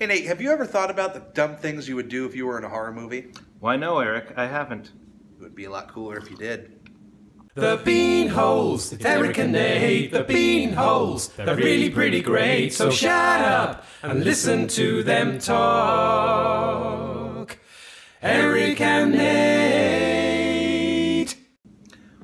Hey Nate, have you ever thought about the dumb things you would do if you were in a horror movie? Why no, Eric? I haven't. It would be a lot cooler if you did. The Beanholes, it's Eric and Nate, the Beanholes, they're really pretty great, so shut up and listen to them talk. Eric and Nate.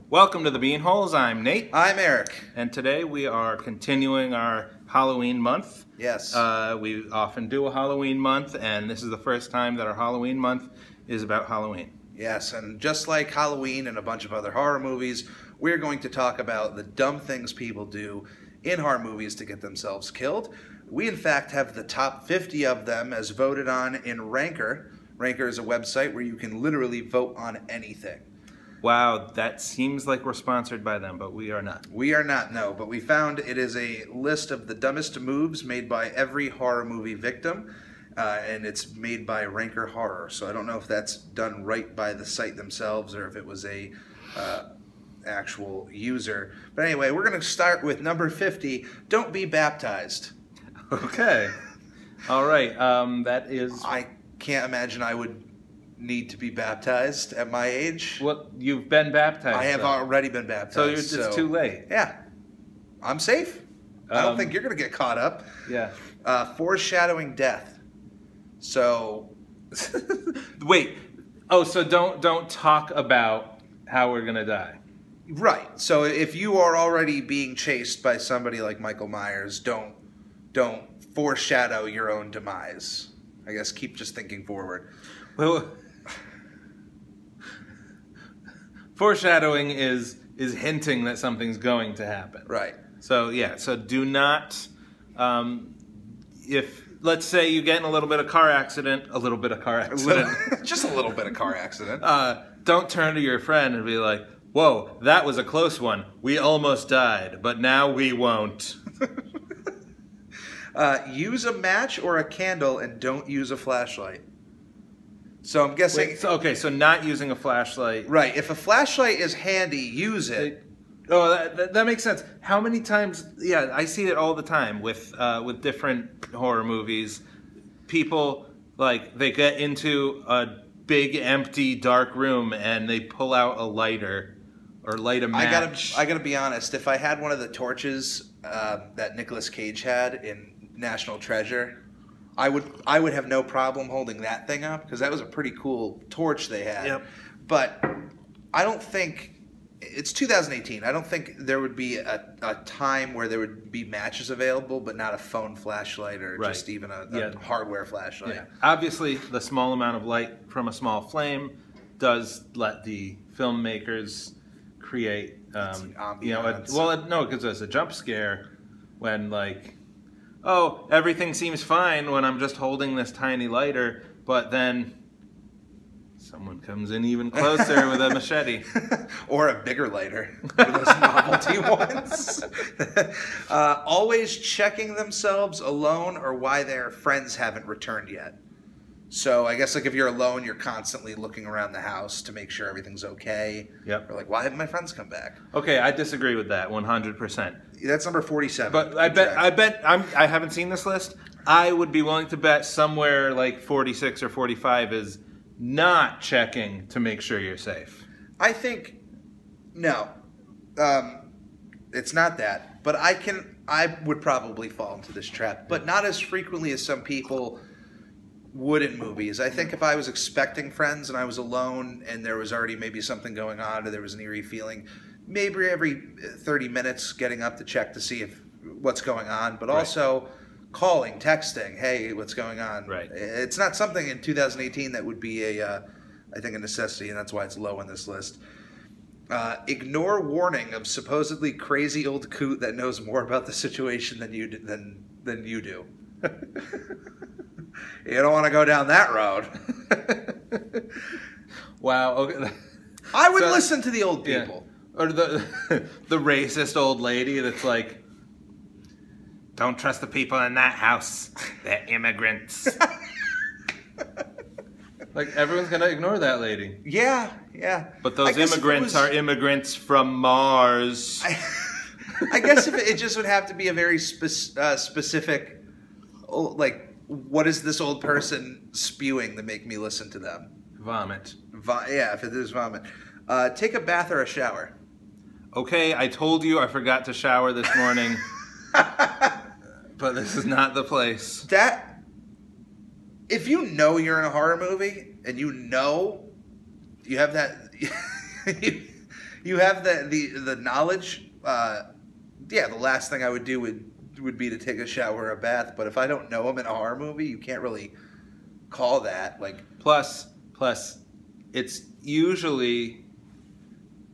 Welcome to the Beanholes. I'm Nate. I'm Eric. And today we are continuing our Halloween month. Yes. We often do a Halloween month, and this is the first time that our Halloween month is about Halloween. Yes, and just like Halloween and a bunch of other horror movies, we're going to talk about the dumb things people do in horror movies to get themselves killed. We, in fact, have the top 50 of them as voted on in Ranker. Ranker is a website where you can literally vote on anything. Wow, that seems like we're sponsored by them, but we are not. We are not, no, but we found it is a list of the dumbest moves made by every horror movie victim. And it's made by Ranker Horror, so I don't know if that's done right by the site themselves or if it was a actual user. But anyway, we're going to start with number 50, Don't Be Baptized. Okay. All right, that is... I can't imagine I would need to be baptized at my age. Well, you've been baptized. I have already been baptized. So it's too late. Yeah. I'm safe. I don't think you're going to get caught up. Yeah. Foreshadowing death. So, wait. Oh, so don't talk about how we're gonna die. Right. So if you are already being chased by somebody like Michael Myers, don't foreshadow your own demise. I guess keep just thinking forward. Well, foreshadowing is hinting that something's going to happen. Right. So yeah. So do not. If let's say you get in a little bit of car accident, just a little bit of car accident. Don't turn to your friend and be like, "Whoa, that was a close one. We almost died, but now we won't." Use a match or a candle and don't use a flashlight. So I'm guessing. Wait, so not using a flashlight. Right. If a flashlight is handy, use it. Oh, that makes sense. How many times? Yeah, I see it all the time with different horror movies. People they get into a big, empty, dark room and they pull out a lighter or light a match. I gotta be honest. If I had one of the torches that Nicolas Cage had in National Treasure, I would have no problem holding that thing up because that was a pretty cool torch they had. Yep. But I don't think. It's 2018. I don't think there would be a time where there would be matches available, but not a phone flashlight or just even a hardware flashlight. Yeah. Obviously, the small amount of light from a small flame does let the filmmakers create, because it's a jump scare when oh, everything seems fine when I'm just holding this tiny lighter, but then someone comes in even closer with a machete. Or a bigger lighter. Those novelty ones. Always checking themselves alone or why their friends haven't returned yet. So I guess if you're alone, you're constantly looking around the house to make sure everything's okay. Yep. Or why haven't my friends come back? Okay, I disagree with that 100%. That's number 47. But I haven't seen this list. I would be willing to bet somewhere like 46 or 45 is not checking to make sure you're safe. I think no, it's not that. But I would probably fall into this trap, but not as frequently as some people would in movies. I think if I was expecting friends and I was alone and there was already maybe something going on or there was an eerie feeling, maybe every 30 minutes getting up to check to see what's going on, but also calling, texting, hey, what's going on? Right. It's not something in 2018 that would be I think a necessity, and that's why it's low on this list. Ignore warning of supposedly crazy old coot that knows more about the situation than you do. You don't want to go down that road. Wow. Okay. I would listen to the old people. Yeah. Or the racist old lady that's like, don't trust the people in that house. They're immigrants. Everyone's going to ignore that lady. Yeah. But those immigrants are immigrants from Mars. I guess if it just would have to be a very specific, what is this old person spewing to make me listen to them? Vomit. Yeah, if it is vomit. Take a bath or a shower. Okay, I told you I forgot to shower this morning. But this is not the place. If you know you're in a horror movie and you know you have that, you have the knowledge. Yeah, the last thing I would do would be to take a shower or a bath. But if I don't know I'm in a horror movie, you can't really call that like. Plus, it's usually,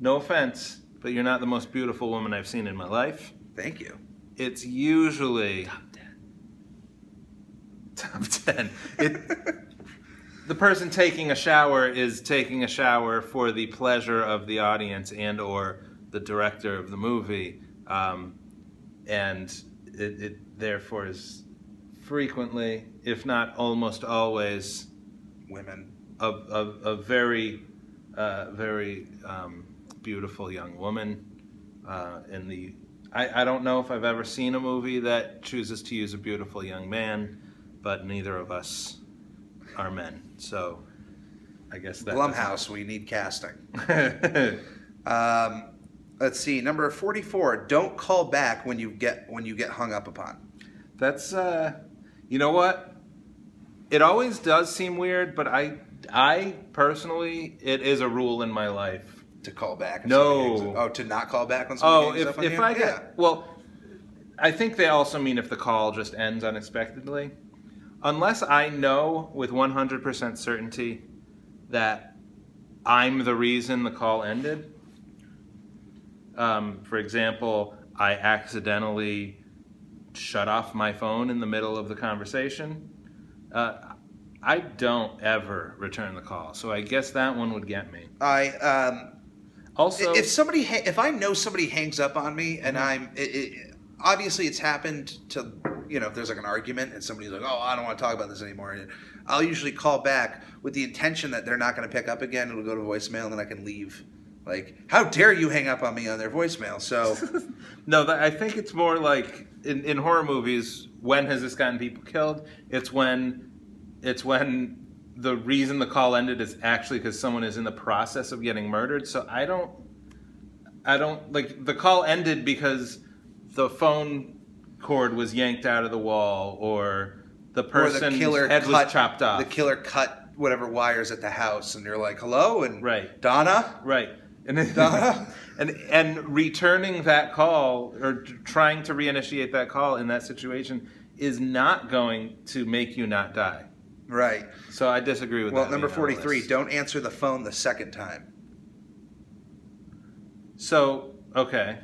no offense, but you're not the most beautiful woman I've seen in my life. Thank you. It's usually top 10. The person taking a shower is taking a shower for the pleasure of the audience and or the director of the movie, and it therefore is frequently, if not almost always, women. A very beautiful young woman. I don't know if I've ever seen a movie that chooses to use a beautiful young man, but neither of us are men, so I guess that Blumhouse, we need casting. Let's see, number 44. Don't call back when you get hung up upon. That's you know what? It always does seem weird, but I personally, it is a rule in my life to call back. No. To not call back when somebody hangs up on you? If I get well, I think they also mean if the call just ends unexpectedly. Unless I know with 100% certainty that I'm the reason the call ended. For example, I accidentally shut off my phone in the middle of the conversation. I don't ever return the call, so I guess that one would get me. Also, if I know somebody hangs up on me and obviously it's happened to, if there's like an argument and somebody's like, oh, I don't want to talk about this anymore, I'll usually call back with the intention that they're not going to pick up again. It'll go to voicemail and then I can leave. Like, how dare you hang up on me on their voicemail? So, no, I think it's more like in horror movies. When has this gotten people killed? It's when the reason the call ended is actually because someone is in the process of getting murdered. So I don't like the call ended because the phone cord was yanked out of the wall or the person's head was chopped off. The killer cut whatever wires at the house, and you're like, hello, and right. Donna? Right. And returning that call or trying to reinitiate that call in that situation is not going to make you not die. Right. So I disagree with that. Well, number 43, don't answer the phone the second time. So, okay.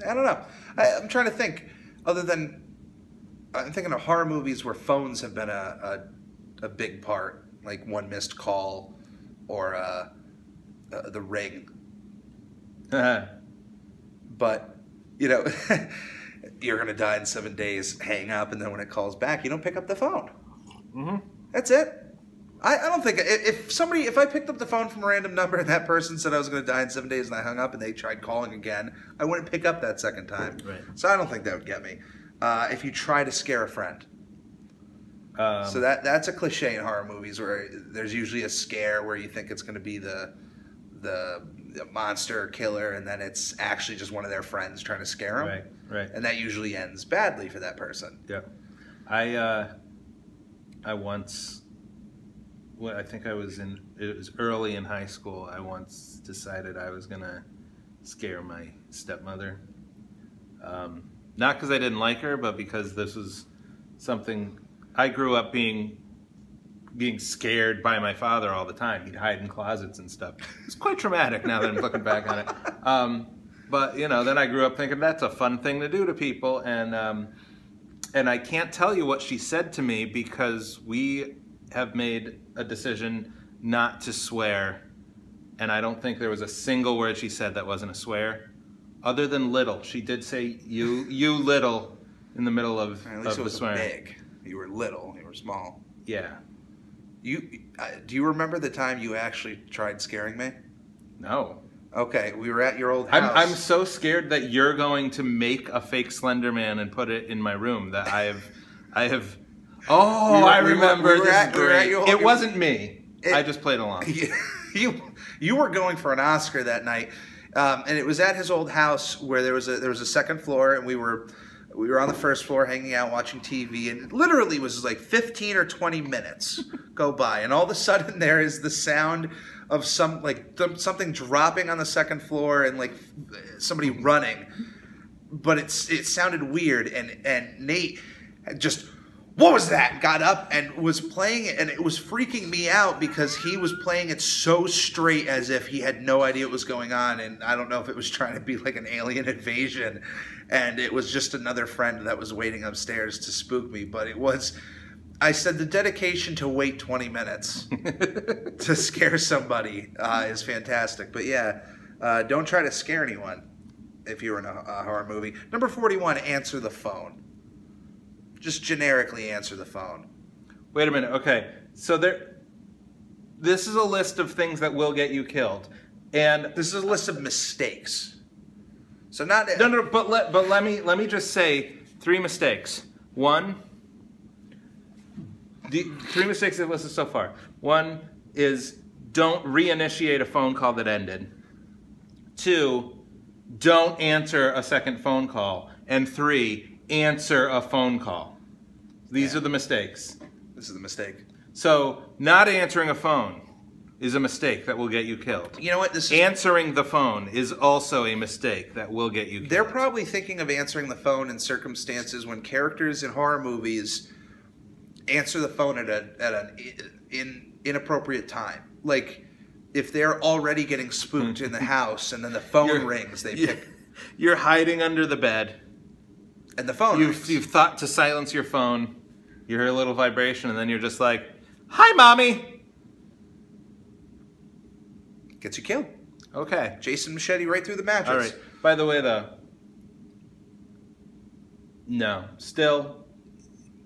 I don't know. I'm trying to think. Other than, I'm thinking of horror movies where phones have been a big part, like One Missed Call or The Ring. But, you're going to die in 7 days, hang up, and then when it calls back, you don't pick up the phone. Mm-hmm. That's it. I don't think, if I picked up the phone from a random number and that person said I was going to die in 7 days and I hung up and they tried calling again, I wouldn't pick up that second time. Right. So I don't think that would get me. If you try to scare a friend. So that's a cliche in horror movies where there's usually a scare where you think it's going to be the monster killer, and then it's actually just one of their friends trying to scare them. Right. And that usually ends badly for that person. Yeah. I once, I think it was early in high school, I once decided I was going to scare my stepmother. Not because I didn't like her, but because this was something, I grew up being scared by my father all the time. He'd hide in closets and stuff. It's quite traumatic now that I'm looking back on it. But, then I grew up thinking that's a fun thing to do to people. And I can't tell you what she said to me because we have made a decision not to swear. And I don't think there was a single word she said that wasn't a swear. Other than little. She did say, you little, in the middle of At least it was swearing. big. You were little. You were small. Yeah. Do you remember the time you actually tried scaring me? No. Okay, we were at your old house. I'm so scared that you're going to make a fake Slender Man and put it in my room that I have. Oh, I remember. This is great. It wasn't me. I just played along. You were going for an Oscar that night, and it was at his old house where there was a second floor, and we were on the first floor hanging out watching TV, and it literally was like 15 or 20 minutes go by, and all of a sudden there is the sound of something dropping on the second floor and like somebody running, but it sounded weird, and Nate just, what was that? Got up and was playing it, and it was freaking me out because he was playing it so straight as if he had no idea what was going on, and I don't know if it was trying to be like an alien invasion, and it was just another friend that was waiting upstairs to spook me, but it was, I said the dedication to wait 20 minutes to scare somebody is fantastic, but yeah, don't try to scare anyone if you're in a horror movie. Number 41, answer the phone. Just generically answer the phone. Wait a minute. Okay, so this is a list of things that will get you killed, and this is a list of mistakes. So not no. But let me just say 3 mistakes. 1, the 3 mistakes I've listed so far. 1 is don't reinitiate a phone call that ended. 2, don't answer a second phone call, and 3, answer a phone call. These are the mistakes. This is the mistake. So, not answering a phone is a mistake that will get you killed. You know what? Answering the phone is also a mistake that will get you killed. They're probably thinking of answering the phone in circumstances when characters in horror movies answer the phone at an inappropriate time. Like, if they're already getting spooked in the house and then the phone rings, they pick. You're hiding under the bed. And the phone rings. You've thought to silence your phone. You hear a little vibration, and then you're just like, "Hi, Mommy!" Gets you killed. Okay. Jason Machete right through the mattress. All right. By the way, though, no. Still,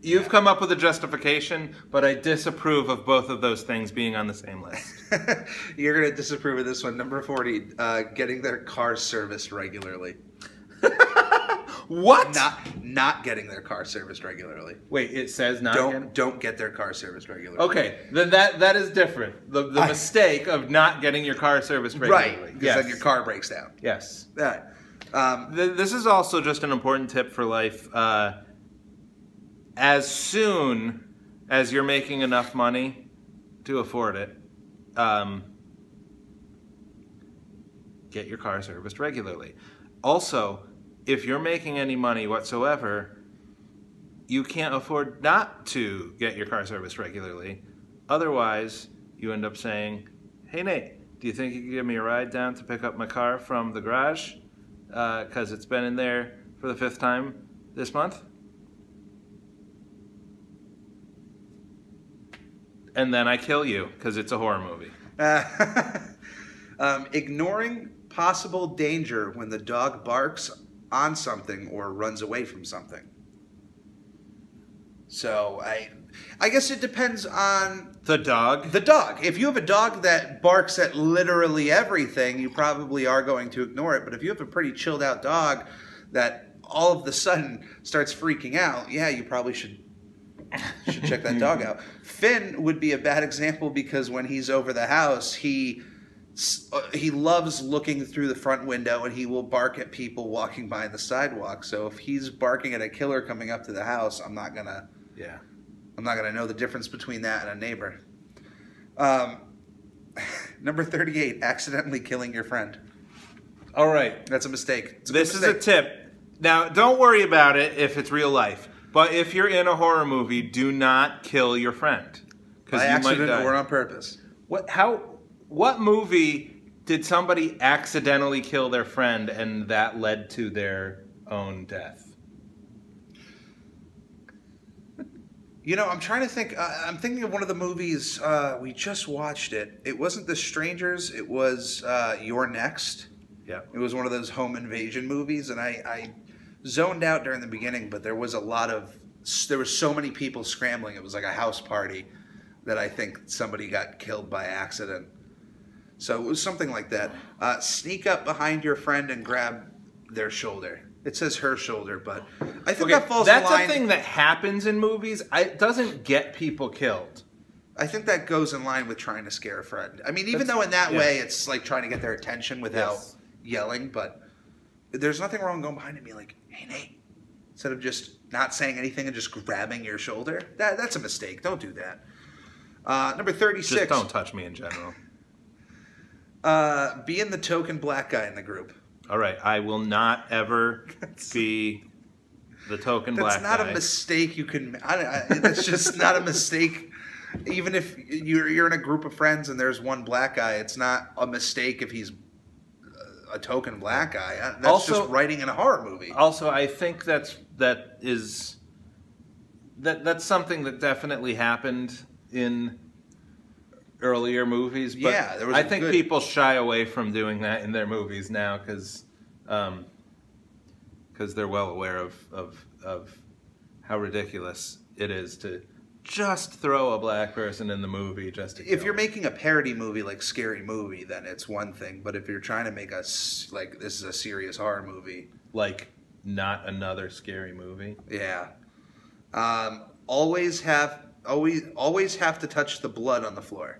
you've come up with a justification, but I disapprove of both of those things being on the same list. You're going to disapprove of this one. Number 40, getting their car serviced regularly. What? Not getting their car serviced regularly. Wait, it says not. Don't get their car serviced regularly. Okay, then that is different. The mistake of not getting your car serviced regularly. Right, because then your car breaks down. Yes. This is also just an important tip for life. As soon as you're making enough money to afford it, get your car serviced regularly. Also, if you're making any money whatsoever, you can't afford not to get your car serviced regularly. Otherwise, you end up saying, "Hey, Nate, do you think you could give me a ride down to pick up my car from the garage? Because it's been in there for the 5th time this month." And then I kill you because it's a horror movie. Ignoring possible danger when the dog barks on something or runs away from something. So I guess it depends on the dog. The dog. If you have a dog that barks at literally everything, you probably are going to ignore it. But if you have a pretty chilled out dog that all of a sudden starts freaking out, yeah, you probably should check that dog out. Finn would be a bad example because when he's over the house, he loves looking through the front window and he will bark at people walking by the sidewalk. So if he's barking at a killer coming up to the house, I'm not gonna know the difference between that and a neighbor. Number 38, accidentally killing your friend. All right. That's a mistake. This is a tip. Now, don't worry about it if it's real life. But if you're in a horror movie, do not kill your friend. By accident or on purpose. What movie did somebody accidentally kill their friend and that led to their own death? You know, I'm trying to think. I'm thinking of one of the movies. We just watched it. It wasn't The Strangers. It was You're Next. Yeah. It was one of those home invasion movies, and I zoned out during the beginning, but there were so many people scrambling. It was like a house party that I think somebody got killed by accident. So it was something like that. Sneak up behind your friend and grab their shoulder. It says her shoulder, but I think that falls in line. That's a thing that happens in movies. It doesn't get people killed. I think that goes in line with trying to scare a friend. I mean, even though in that way it's like trying to get their attention without yelling, but there's nothing wrong going behind and being like, hey, Nate, instead of just not saying anything and just grabbing your shoulder. That's a mistake. Don't do that. Number 36. Just don't touch me in general. Being the token black guy in the group. All right, I will not ever be the token black guy. That's not a mistake you can... It's just not a mistake. Even if you're in a group of friends and there's one black guy, it's not a mistake if he's a token black guy. That's also, just writing in a horror movie. Also, I think that's something that definitely happened in earlier movies, but I think people shy away from doing that in their movies now because they're well aware of how ridiculous it is to just throw a black person in the movie just to if you're making a parody movie like Scary Movie, then it's one thing, but if you're trying to make this is a serious horror movie, like Not Another Scary Movie, always have to touch the blood on the floor.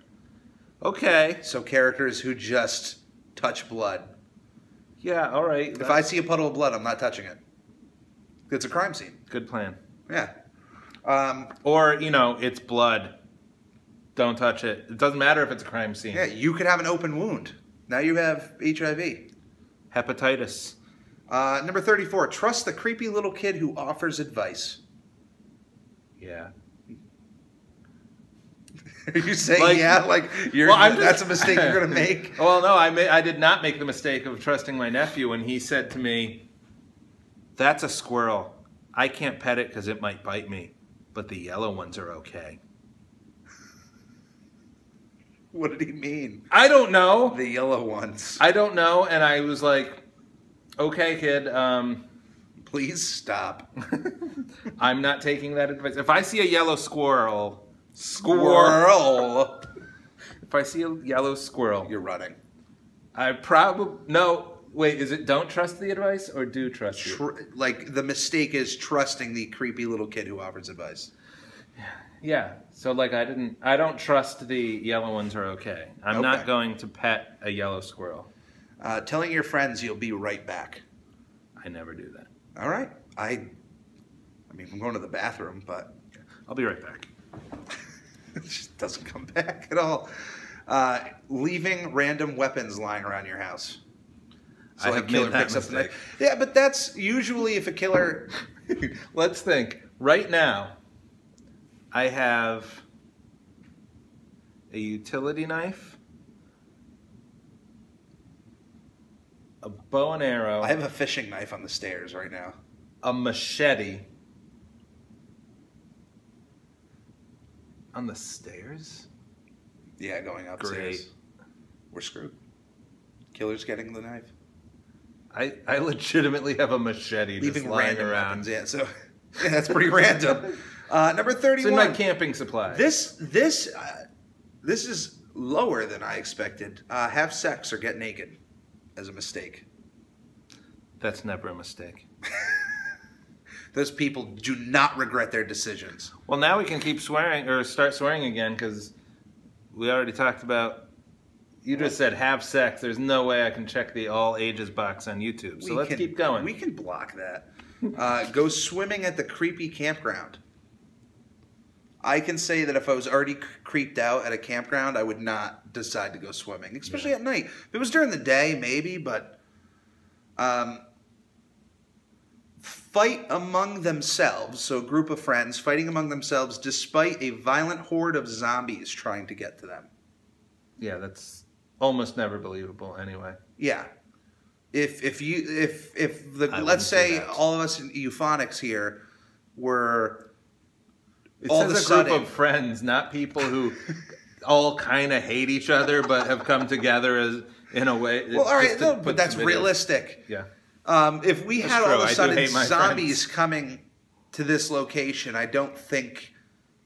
Okay. So characters who just touch blood. Yeah, all right. If I see a puddle of blood, I'm not touching it. It's a crime scene. Good plan. Yeah. Or, it's blood. Don't touch it. It doesn't matter if it's a crime scene. Yeah, you could have an open wound. Now you have HIV. Hepatitis. Number 34, trust the creepy little kid who offers advice. Yeah. Are you saying that's a mistake you're going to make? Well, no, I did not make the mistake of trusting my nephew when he said to me, "That's a squirrel. I can't pet it because it might bite me, but the yellow ones are okay." What did he mean? I don't know. The yellow ones. I don't know, and I was like, "Okay, kid. Please stop." I'm not taking that advice. If I see a yellow squirrel. Squirrel. If I see a yellow squirrel, you're running. Is it don't trust the advice or do trust it? Like the mistake is trusting the creepy little kid who offers advice. Yeah. So I don't trust the yellow ones are okay. I'm not going to pet a yellow squirrel. Telling your friends you'll be right back. I never do that. All right. I mean, I'm going to the bathroom, but I'll be right back. It just doesn't come back at all. Leaving random weapons lying around your house. So a killer picks up the knife. Yeah, but that's usually if a killer... Let's think. Right now, I have a utility knife, a bow and arrow. I have a fishing knife on the stairs right now. A machete. On the stairs? Yeah, going upstairs. Great. We're screwed. Killer's getting the knife. I legitimately have a machete just lying around. Weapons, so that's pretty random. Number 31. It's in my camping supply. This is lower than I expected. Have sex or get naked as a mistake. That's never a mistake. Those people do not regret their decisions. Well, now we can keep swearing or start swearing again because we already talked about. You just said have sex. There's no way I can check the all ages box on YouTube. So let's keep going. We can block that. Go swimming at the creepy campground. I can say that if I was already creeped out at a campground, I would not decide to go swimming, especially at night. If it was during the day, maybe, but fight among themselves. So a group of friends fighting among themselves despite a violent horde of zombies trying to get to them. Yeah, that's almost never believable anyway. Yeah. If let's say all of us in euphonics here were It says a group of friends, not people who all kind of hate each other but have come together as in a way. Well, all right, no, but that's realistic. Yeah. If we had all of a sudden zombies coming to this location, I don't think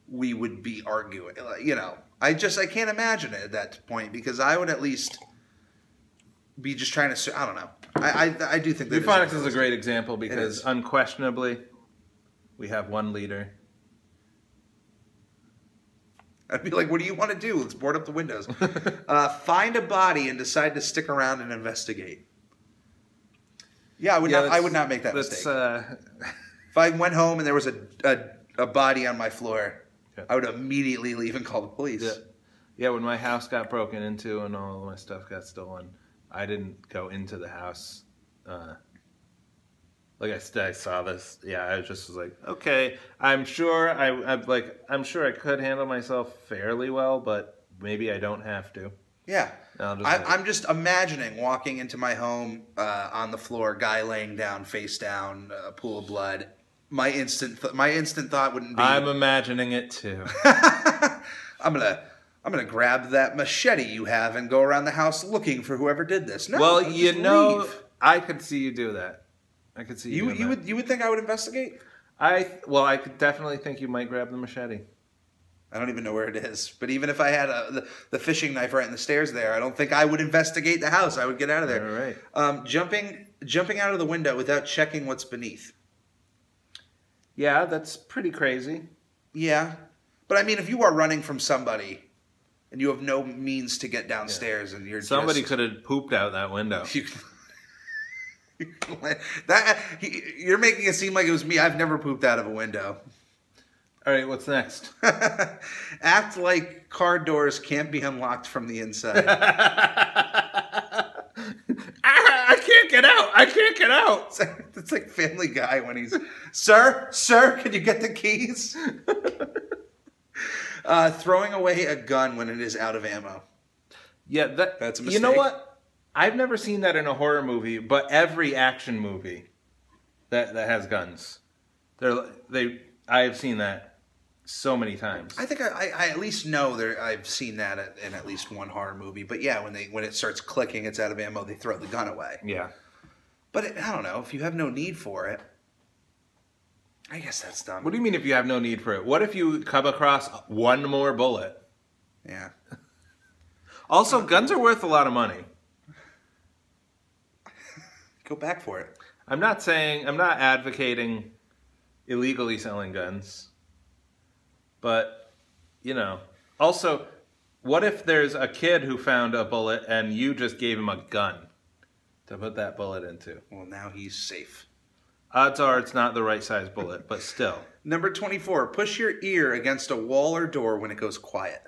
we would be arguing. You know, I can't imagine it at that point because I would at least be just trying to. I don't know. I do think that Euphonics is a great example because unquestionably we have one leader. I'd be like, what do you want to do? Let's board up the windows. Find a body and decide to stick around and investigate. Yeah, I would not make that mistake. If I went home and there was a body on my floor, I would immediately leave and call the police. Yeah, when my house got broken into and all of my stuff got stolen, I didn't go into the house. Like I saw this. Yeah, I just was like, okay, I'm sure I'm sure I could handle myself fairly well, but maybe I don't have to. Yeah, I'm just imagining walking into my home on the floor, guy laying down, face down, a pool of blood. My instant thought wouldn't be. I'm imagining it too. I'm gonna grab that machete you have and go around the house looking for whoever did this. No, well, leave. I could see you do that. I could see you. You would think I would investigate? I could definitely think you might grab the machete. I don't even know where it is. But even if I had the fishing knife right in the stairs there, I don't think I would investigate the house. I would get out of there. All right. Jumping out of the window without checking what's beneath. Yeah, that's pretty crazy. Yeah. But I mean, if you are running from somebody and you have no means to get downstairs and you're somebody could have pooped out that window. You're making it seem like it was me. I've never pooped out of a window. All right, what's next? Act like car doors can't be unlocked from the inside. I can't get out. I can't get out. It's like Family Guy when he's, Sir, can you get the keys? Throwing away a gun when it is out of ammo. Yeah, that's a mistake. You know what? I've never seen that in a horror movie, but every action movie that has guns, I've seen that so many times. I think I at least know I've seen that in at least one horror movie. But yeah, when it starts clicking, it's out of ammo, they throw the gun away. Yeah. But I don't know, if you have no need for it, I guess that's dumb. What do you mean if you have no need for it? What if you come across one more bullet? Yeah. Also, guns are worth a lot of money. Go back for it. I'm not advocating illegally selling guns. But, also, what if there's a kid who found a bullet and you just gave him a gun to put that bullet into? Well, now he's safe. Odds are it's not the right size bullet, but still. Number 24, push your ear against a wall or door when it goes quiet.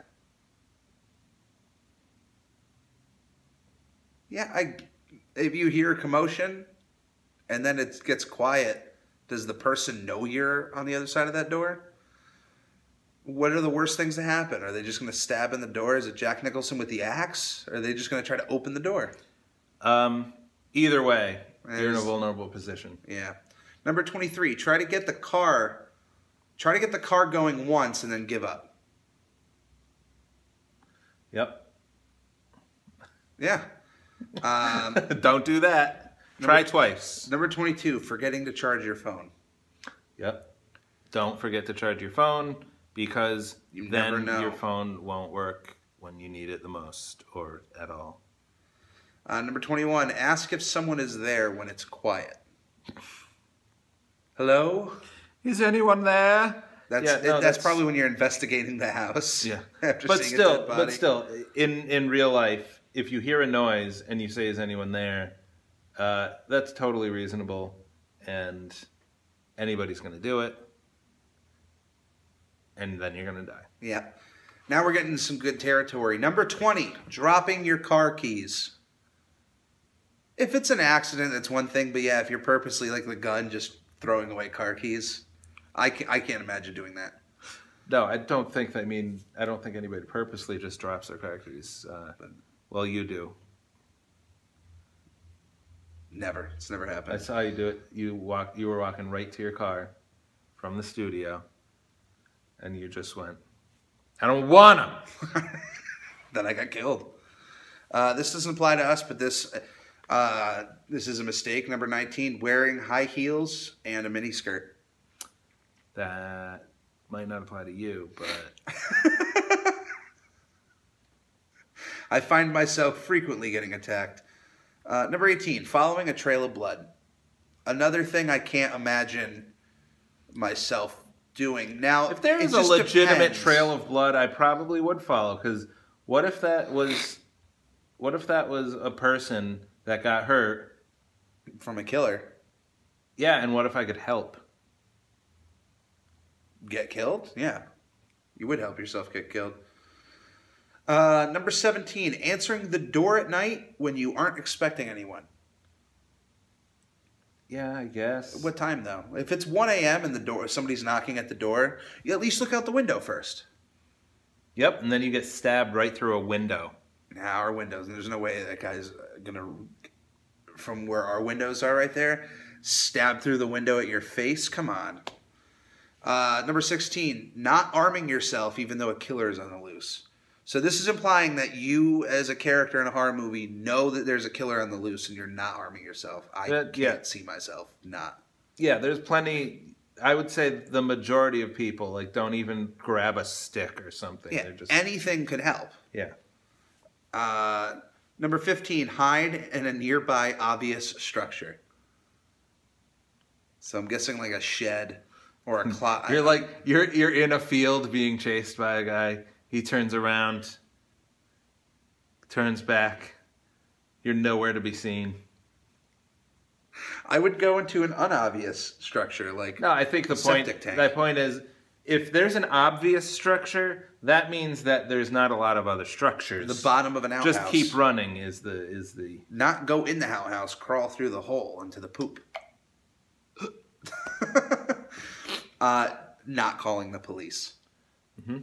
Yeah, if you hear a commotion and then it gets quiet, does the person know you're on the other side of that door? What are the worst things to happen? Are they just going to stab in the door? Is it Jack Nicholson with the axe? Or are they just going to try to open the door? Either way, you're in a vulnerable position. Yeah. Number 23, try to get the car going once and then give up. Yep. Yeah. Don't do that. Try twice. Number 22, forgetting to charge your phone. Yep. Don't forget to charge your phone because then your phone won't work when you need it the most or at all. Number 21, ask if someone is there when it's quiet. Hello? Is anyone there? That's probably when you're investigating the house. Yeah. But still, in real life, if you hear a noise and you say, is anyone there, that's totally reasonable and anybody's going to do it. And then you're going to die. Yeah. Now we're getting some good territory. Number 20, dropping your car keys. If it's an accident, that's one thing. But yeah, if you're purposely, like the gun, just throwing away car keys, I can't imagine doing that. No, I don't think anybody purposely just drops their car keys. Well, you do. Never. It's never happened. I saw you do it. You were walking right to your car from the studio, and you just went, I don't want them. Then I got killed. This doesn't apply to us, but this is a mistake. Number 19, wearing high heels and a mini skirt. That might not apply to you, but I find myself frequently getting attacked. Number 18, following a trail of blood. Another thing I can't imagine myself doing. Now, if there is a legitimate trail of blood, I probably would follow. Because what if that was a person that got hurt from a killer? Yeah, and what if I could help? Get killed? Yeah. You would help yourself get killed. Number 17, answering the door at night when you aren't expecting anyone. Yeah, I guess. What time, though? If it's 1 a.m. and somebody's knocking at the door, you at least look out the window first. Yep, and then you get stabbed right through a window. Now, our windows, and there's no way that guy's going to, from where our windows are right there, stab through the window at your face? Come on. Number 16, not arming yourself even though a killer is on the loose. So this is implying that you, as a character in a horror movie, know that there's a killer on the loose and you're not arming yourself. I can't see myself not. Yeah, there's plenty. I would say the majority of people like don't even grab a stick or something. Yeah, anything could help. Yeah. Number 15, hide in a nearby obvious structure. So I'm guessing like a shed or a closet. You're in a field being chased by a guy. He turns around, turns back. You're nowhere to be seen. I would go into an unobvious structure, like no. I think the point is, if there's an obvious structure, that means that there's not a lot of other structures. The bottom of an outhouse. Just keep running is the. Not go in the outhouse. Crawl through the hole into the poop. Not calling the police. Mm-hmm.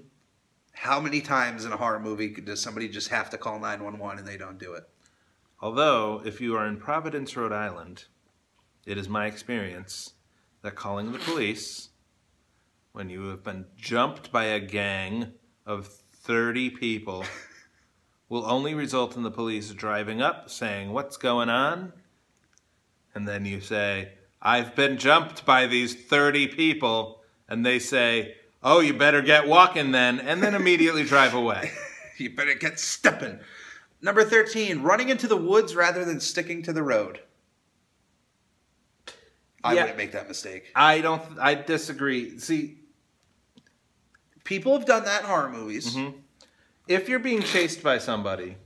How many times in a horror movie does somebody just have to call 911 and they don't do it? Although, if you are in Providence, Rhode Island, it is my experience that calling the police when you have been jumped by a gang of 30 people will only result in the police driving up, saying, "What's going on?" And then you say, "I've been jumped by these 30 people." And they say, "Oh, you better get walking then," and then immediately drive away. You better get stepping. Number 13, running into the woods rather than sticking to the road. I wouldn't make that mistake. I disagree. See, people have done that in horror movies. Mm-hmm. If you're being chased by somebody,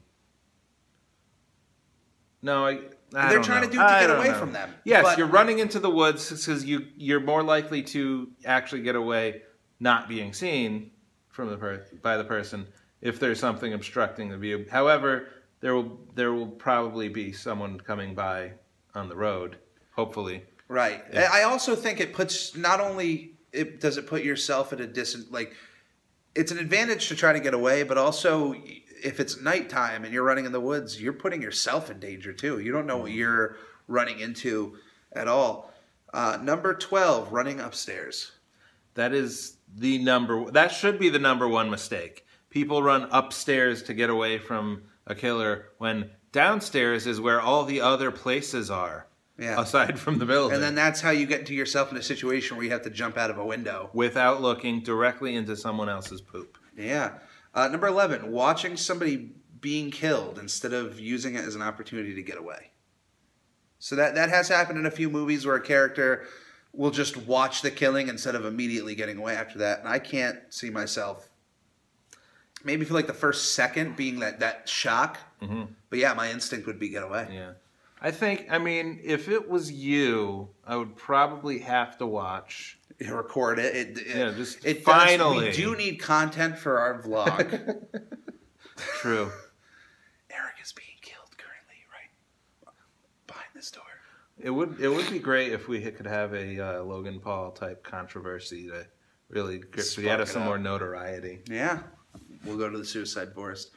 they're trying to get away from them. Yes, but you're running into the woods because you're more likely to actually get away not being seen from by the person if there's something obstructing the view. However, there will probably be someone coming by on the road, hopefully. Right. Yeah. I also think it puts not only does it put yourself at a it's an advantage to try to get away, but also if it's nighttime and you're running in the woods, you're putting yourself in danger too. You don't know what you're running into at all. Number 12, running upstairs. That should be the number one mistake. People run upstairs to get away from a killer when downstairs is where all the other places are. Yeah. Aside from the building. And then that's how you get into yourself in a situation where you have to jump out of a window. Without looking directly into someone else's poop. Yeah. Number 11, watching somebody being killed instead of using it as an opportunity to get away. So that has happened in a few movies where a character will just watch the killing instead of immediately getting away after that. And I can't see myself, maybe for like the first second, being that shock. Mm-hmm. But yeah, my instinct would be get away. Yeah. I mean, if it was you, I would probably have to watch. Record it. Finally. We do need content for our vlog. True. Eric is being killed currently, right behind this door. It would be great if we could have a Logan Paul type controversy to really get us some more notoriety. Yeah. We'll go to the suicide forest.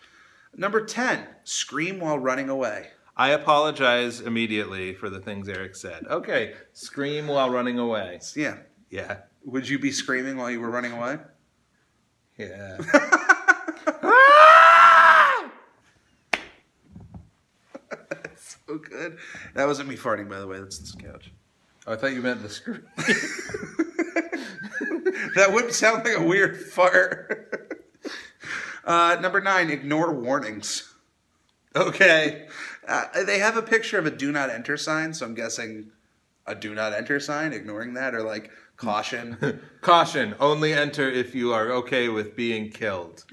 Number 10, scream while running away. I apologize immediately for the things Eric said. Okay, scream while running away. Yeah. Yeah. Would you be screaming while you were running away? Yeah. That's so good. That wasn't me farting, by the way. That's this couch. Oh, I thought you meant the scream. That would sound like a weird fart. Number 9, ignore warnings. Okay. They have a picture of a do not enter sign, so I'm guessing a do not enter sign, ignoring that, or like caution. Caution, only enter if you are okay with being killed.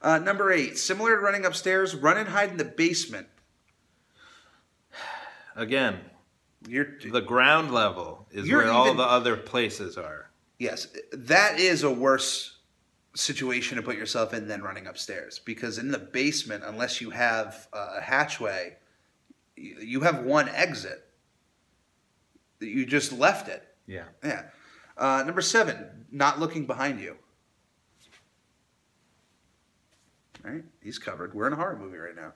Number 8, similar to running upstairs, run and hide in the basement. Again, the ground level is where all the other places are. Yes, that is a worse situation to put yourself in than running upstairs, because in the basement, unless you have a hatchway, you have one exit. You just left it. Yeah. Number 7, not looking behind you. All right, he's covered. We're in a horror movie right now.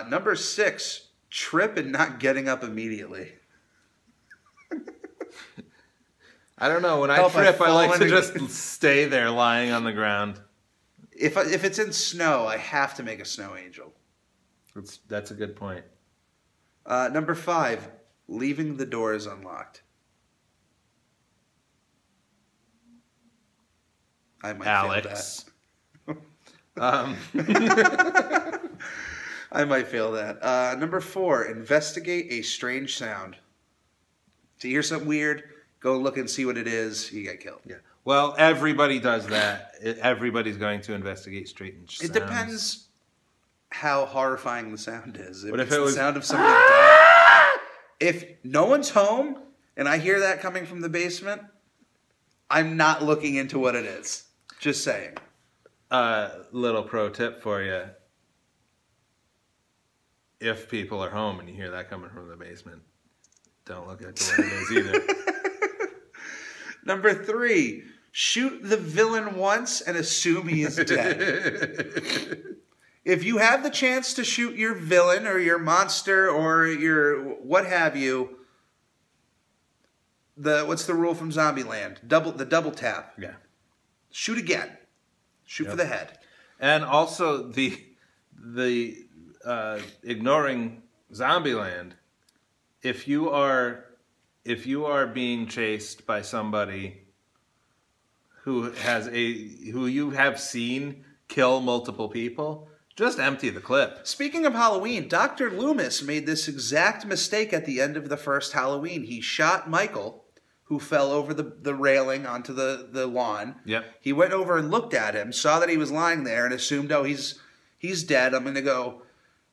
Number 6, trip and not getting up immediately. I don't know. When I trip, I like to just stay there lying on the ground. If it's in snow, I have to make a snow angel. That's a good point. Number 5, leaving the doors unlocked. I might Alex. fail that. I might fail that. Number 4, investigate a strange sound. So you hear something weird, go look and see what it is, you get killed. Yeah. Well, everybody does that. Everybody's going to investigate strange sounds. It depends how horrifying the sound is. What if it was the sound of somebody dying? If no one's home and I hear that coming from the basement, I'm not looking into what it is. Just saying. Little pro tip for you. If people are home and you hear that coming from the basement, don't look into what it is either. Number 3, shoot the villain once and assume he is dead. If you have the chance to shoot your villain or your monster or your what have you, what's the rule from Zombieland? The double tap. Yeah. Shoot again. Shoot for the head. And also the ignoring Zombieland. If you are being chased by somebody who you have seen kill multiple people, just empty the clip. Speaking of Halloween, Dr. Loomis made this exact mistake at the end of the first Halloween. He shot Michael, who fell over the railing onto the lawn. Yep. He went over and looked at him, saw that he was lying there, and assumed, oh, he's dead. I'm going to go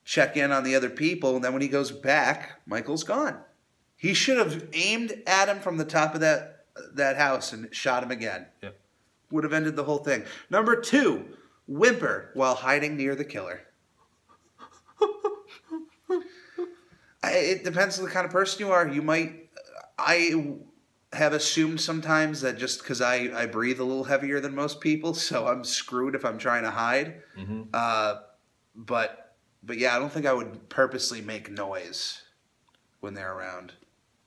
check in on the other people. And then when he goes back, Michael's gone. He should have aimed at him from the top of that house and shot him again. Yep. Would have ended the whole thing. Number 2, whimper while hiding near the killer. It depends on the kind of person you are. I have assumed sometimes that just because I breathe a little heavier than most people, so I'm screwed if I'm trying to hide. Mm-hmm. But yeah, I don't think I would purposely make noise when they're around.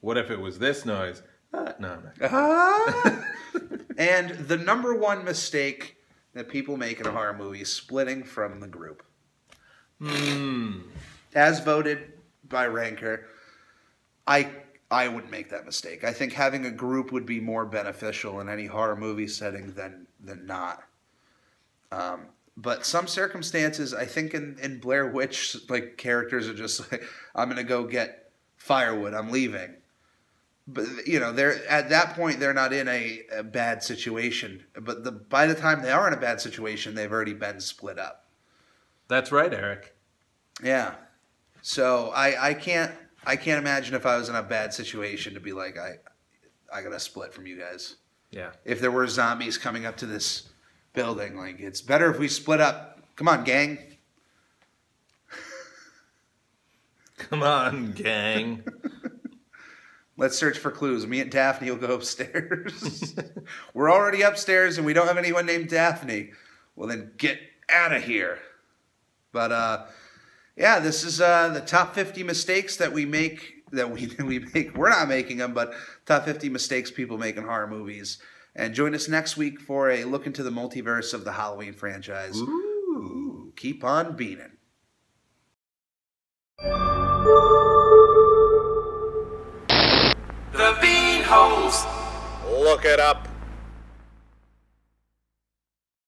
What if it was this noise? No. And the number 1 mistake that people make in a horror movie is splitting from the group. As voted by Ranker, I wouldn't make that mistake. I think having a group would be more beneficial in any horror movie setting than not. But some circumstances, I think in Blair Witch, like, characters are just like, I'm going to go get firewood, I'm leaving. But, you know, at that point, they're not in a bad situation. But by the time they are in a bad situation, they've already been split up. That's right, Eric. Yeah. So I can't imagine if I was in a bad situation to be like, I got to split from you guys. Yeah. If there were zombies coming up to this building, like, it's better if we split up. Come on, gang. Come on, gang. Let's search for clues. Me and Daphne will go upstairs. We're already upstairs and we don't have anyone named Daphne. Well, then get out of here. But, yeah, this is the top 50 mistakes that we make. We make. We're not making them, but top 50 mistakes people make in horror movies. And join us next week for a look into the multiverse of the Halloween franchise. Ooh. Keep on beaning. The Beanholes. Look it up.